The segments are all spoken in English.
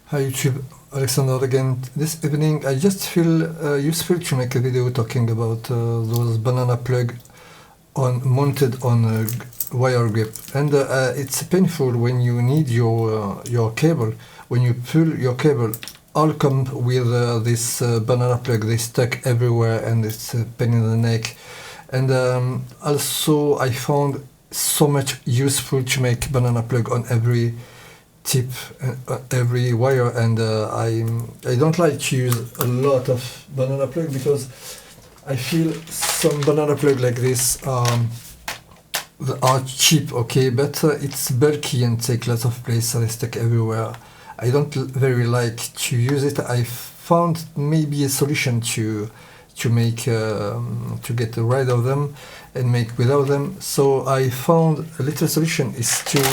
Hi YouTube, Alexander again. This evening I just feel useful to make a video talking about those banana plug mounted on a wire grip, and it's painful when you need your cable. When you pull your cable, all come with this banana plug. They stuck everywhere, and it's a pain in the neck. And also I found so much useful to make banana plug on every tip, every wire, and I don't like to use a lot of banana plug because I feel some banana plug like this are cheap, okay, but it's bulky and take lots of place, so they stick everywhere. I don't very like to use it. I found maybe a solution to make to get rid of them and make without them. So I found a little solution is to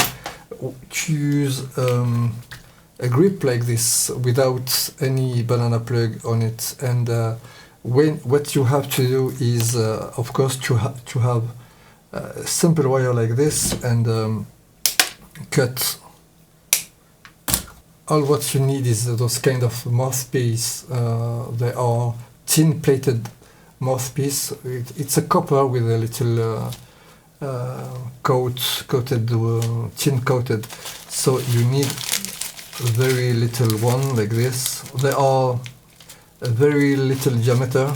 use a grip like this without any banana plug on it, and what you have to do is of course to have a simple wire like this, and cut. All what you need is those kind of mouthpiece. They are tin plated mouthpiece. It's a copper with a little coated, tin coated, so you need a very little one like this. They are a very little diameter.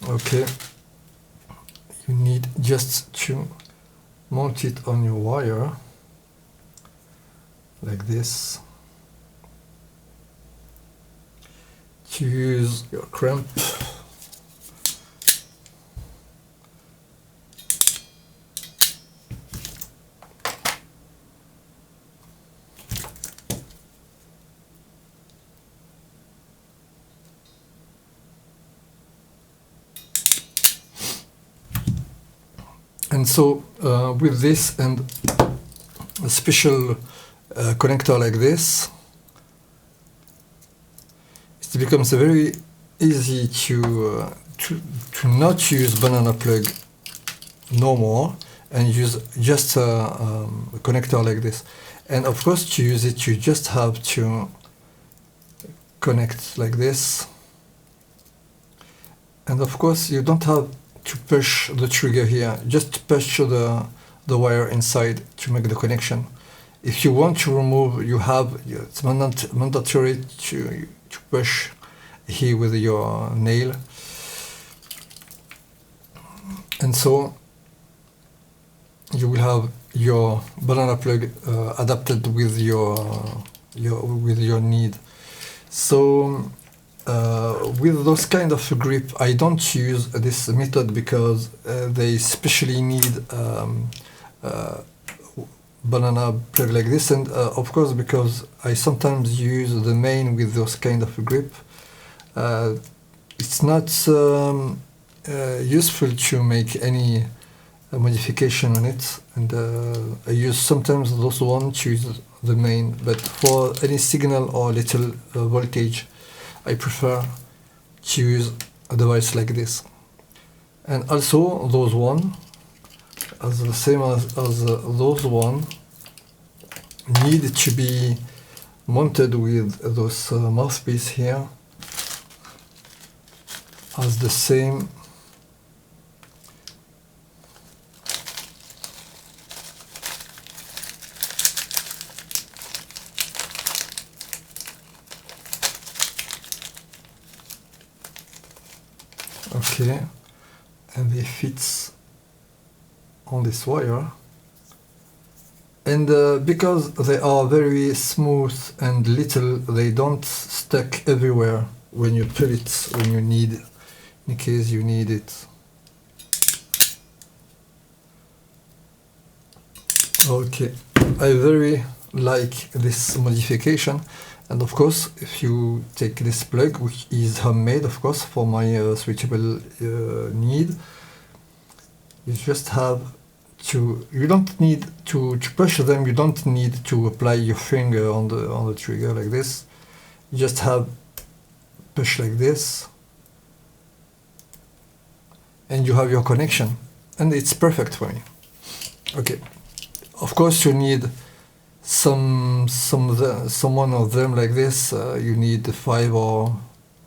Okay, you need just to mount it on your wire like this. To use your clamp, and so with this and a special connector like this, it becomes very easy to not use banana plug no more and use just a connector like this. And of course, to use it, you just have to connect like this. And of course, you don't have to push the trigger here, just push the wire inside to make the connection. If you want to remove, it's mandatory to push here with your nail. And so you will have your banana plug adapted with your need. So with those kind of grip, I don't use this method because they especially need banana plug like this, and of course because I sometimes use the main with those kind of grip. It's not useful to make any modification on it, and I use sometimes those one to use the main, but for any signal or little voltage I prefer to use a device like this. And also those one, as the same as those one, need to be mounted with those mouthpiece here as the same. Okay, and they fit on this wire, and because they are very smooth and little, they don't stuck everywhere when you pull it, when you need, in case you need it. Okay, I very like this modification. And of course, if you take this plug, which is homemade, of course, for my switchable need, you just have to, you don't need to push them, you don't need to apply your finger on the trigger like this. You just have push like this, and you have your connection, and it's perfect for me. Okay, of course you need some one of them like this, you need 5 or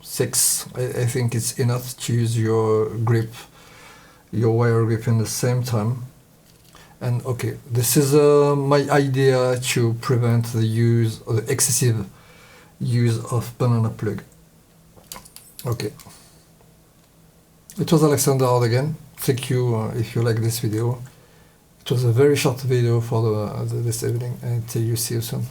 6. I think it's enough to use your grip, your wire grip in the same time. And okay, this is my idea to prevent the use or the excessive use of banana plug. Okay, it was Alexander again. Thank you if you like this video. It was a very short video for this evening, and see you soon.